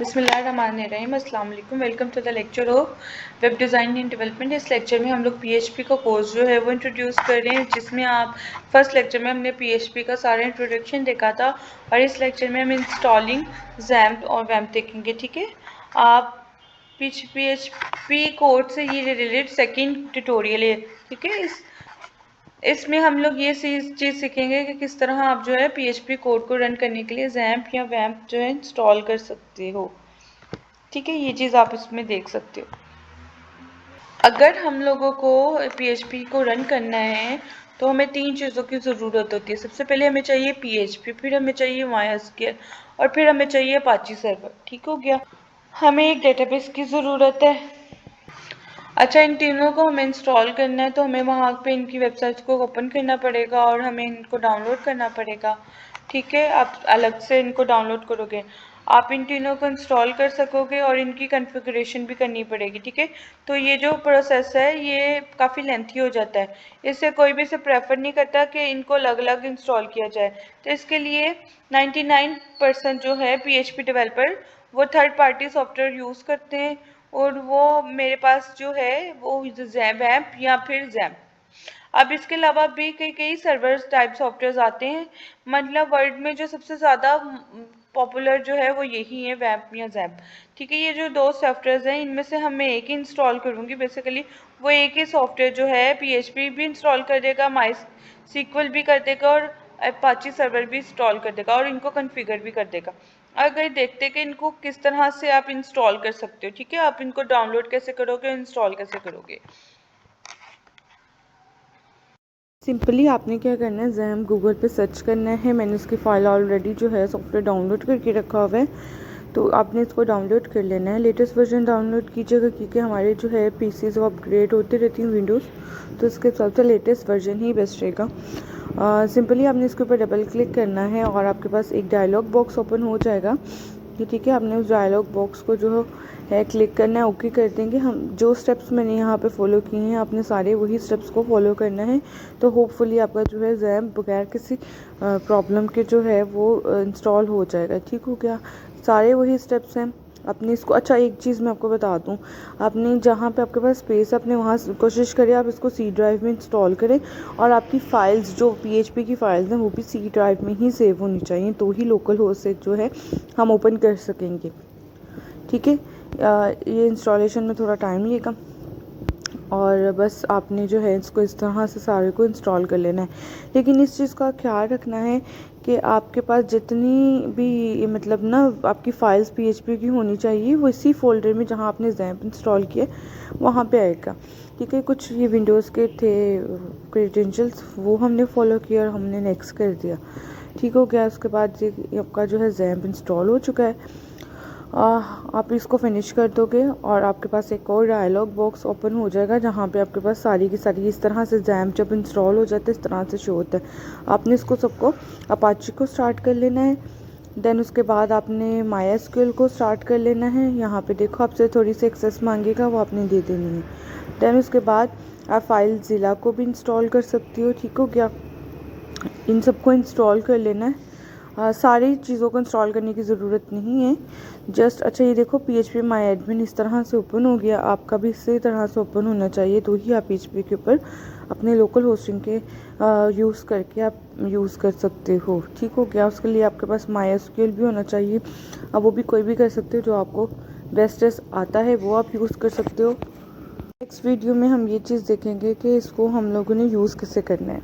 बिस्मिल्लाहिर्रहमानिर्रहीम, अस्सलाम वालेकुम। Welcome to the lecture of web design and development. इस लेक्चर में हम लोग पीएचपी का कोर्स जो है वो इंट्रोड्यूस कर रहे हैं, जिसमें आप फर्स्ट लेक्चर में हमने पीएचपी का सारा इंट्रोडक्शन देखा था और इस लेक्चर में हम इंस्टॉलिंग जैम्प और वैम्प देखेंगे। ठीक है, आप पीएचपी कोड से ये रिलेटेड सेकेंड ट्यूटोरियल है। ठीक है, इसमें हम लोग ये चीज़ सीखेंगे कि किस तरह आप जो है पीएचपी कोड को रन करने के लिए जैम्प या वैम्प जो है इंस्टॉल कर सकते हो। ठीक है, ये चीज़ आप इसमें देख सकते हो। अगर हम लोगों को पीएचपी को रन करना है तो हमें 3 चीज़ों की ज़रूरत होती है। सबसे पहले हमें चाहिए पीएचपी, फिर हमें चाहिए माइस्क्ल और फिर हमें चाहिए अपाची सर्वर। ठीक हो गया। हमें एक डेटाबेस की ज़रूरत है। अच्छा, इन तीनों को हमें इंस्टॉल करना है तो हमें वहाँ पे इनकी वेबसाइट्स को ओपन करना पड़ेगा और हमें इनको डाउनलोड करना पड़ेगा। ठीक है, आप अलग से इनको डाउनलोड करोगे, आप इन तीनों को इंस्टॉल कर सकोगे और इनकी कॉन्फ़िगरेशन भी करनी पड़ेगी। ठीक है, तो ये जो प्रोसेस है ये काफ़ी लेंथी हो जाता है, इससे कोई भी इसे प्रेफर नहीं करता कि इनको अलग अलग इंस्टॉल किया जाए। तो इसके लिए 99% जो है पीएचपी डेवलपर वो थर्ड पार्टी सॉफ्टवेयर यूज़ करते हैं और वो मेरे पास जो है वो वैम्प या फिर जैम्प। अब इसके अलावा भी कई सर्वर टाइप सॉफ्टवेयर आते हैं, मतलब वर्ल्ड में जो सबसे ज़्यादा पॉपुलर जो है वो यही है, वैम्प या जैम्प। ठीक है, ये जो 2 सॉफ्टवेयर हैं इनमें से हम मैं एक ही इंस्टॉल करूँगी। बेसिकली वो एक ही सॉफ्टवेयर जो है पीएचपी भी इंस्टॉल कर देगा, माई सीक्वल भी कर देगा और अपाची सर्वर भी इंस्टॉल कर देगा और इनको कॉन्फ़िगर भी कर देगा। अगर देखते हैं कि इनको किस तरह से आप इंस्टॉल कर सकते हो। ठीक है, आप इनको डाउनलोड कैसे करोगे, इंस्टॉल कैसे करोगे। सिंपली आपने क्या करना है, जैम गूगल पे सर्च करना है। मैंने उसकी फ़ाइल ऑलरेडी जो है सॉफ्टवेयर डाउनलोड करके रखा हुआ है, तो आपने इसको डाउनलोड कर लेना है। लेटेस्ट वर्जन डाउनलोड कीजिएगा क्योंकि हमारे जो है पीसीज अपग्रेड होती रहती हैं विंडोज़, तो इसके हिसाब से लेटेस्ट वर्जन ही बेस्ट रहेगा। सिंपली आपने इसके ऊपर डबल क्लिक करना है और आपके पास एक डायलॉग बॉक्स ओपन हो जाएगा। ठीक है, आपने उस डायलॉग बॉक्स को जो है क्लिक करना है, ओके कर देंगे। हम जो स्टेप्स मैंने यहाँ पे फॉलो किए हैं आपने सारे वही स्टेप्स को फॉलो करना है, तो होपफुली आपका जो है जैम्प बगैर किसी प्रॉब्लम के जो है वो इंस्टॉल हो जाएगा। ठीक हो गया, सारे वही स्टेप्स हैं। आपने इसको, अच्छा एक चीज़ मैं आपको बता दूं, आपने जहाँ पे आपके पास स्पेस अपने वहाँ कोशिश करें आप इसको सी ड्राइव में इंस्टॉल करें और आपकी फ़ाइल्स जो पीएचपी की फ़ाइल्स हैं वो भी सी ड्राइव में ही सेव होनी चाहिए, तो ही लोकल होस्ट से जो है हम ओपन कर सकेंगे। ठीक है, ये इंस्टॉलेशन में थोड़ा टाइम लगेगा और बस आपने जो है इसको इस तरह से सारे को इंस्टॉल कर लेना है। लेकिन इस चीज़ का ख्याल रखना है कि आपके पास जितनी भी मतलब ना आपकी फ़ाइल्स पीएचपी की होनी चाहिए वो इसी फोल्डर में जहाँ आपने जैम्प इंस्टॉल किया वहाँ पे आएगा। ठीक है, कुछ ये विंडोज़ के थे क्रेडेंशियल्स वो हमने फॉलो किया और हमने नेक्स्ट कर दिया। ठीक हो गया, उसके बाद ये आपका जो है जैम्प इंस्टॉल हो चुका है। आप इसको फिनिश कर दोगे और आपके पास एक और डायलॉग बॉक्स ओपन हो जाएगा जहाँ पे आपके पास सारी की सारी इस तरह से जैम्प जब इंस्टॉल हो जाता है इस तरह से शो होता है। आपने इसको सबको अपाची को स्टार्ट कर लेना है, देन उसके बाद आपने माइस्क्ल को स्टार्ट कर लेना है। यहाँ पे देखो आपसे थोड़ी सी एक्सेस मांगेगा, वो आपने दे देनी है। देन उसके बाद आप फाइल ज़िला को भी इंस्टॉल कर सकती हो। ठीक हो गया, इन सबको इंस्टॉल कर लेना है। सारी चीज़ों को इंस्टॉल करने की ज़रूरत नहीं है, जस्ट अच्छा ये देखो पीएचपी माई एडमिन इस तरह से ओपन हो गया, आपका भी इसी तरह से ओपन होना चाहिए, तो ही आप पीएचपी के ऊपर अपने लोकल होस्टिंग के यूज़ करके आप यूज़ कर सकते हो। ठीक हो गया, उसके लिए आपके पास माइस्क्ल भी होना चाहिए। अब वो भी कोई भी कर सकते हो, जो आपको बेस्टेस्ट आता है वो आप यूज़ कर सकते हो। नेक्स्ट वीडियो में हम ये चीज़ देखेंगे कि इसको हम लोगों ने यूज़ कैसे करना है।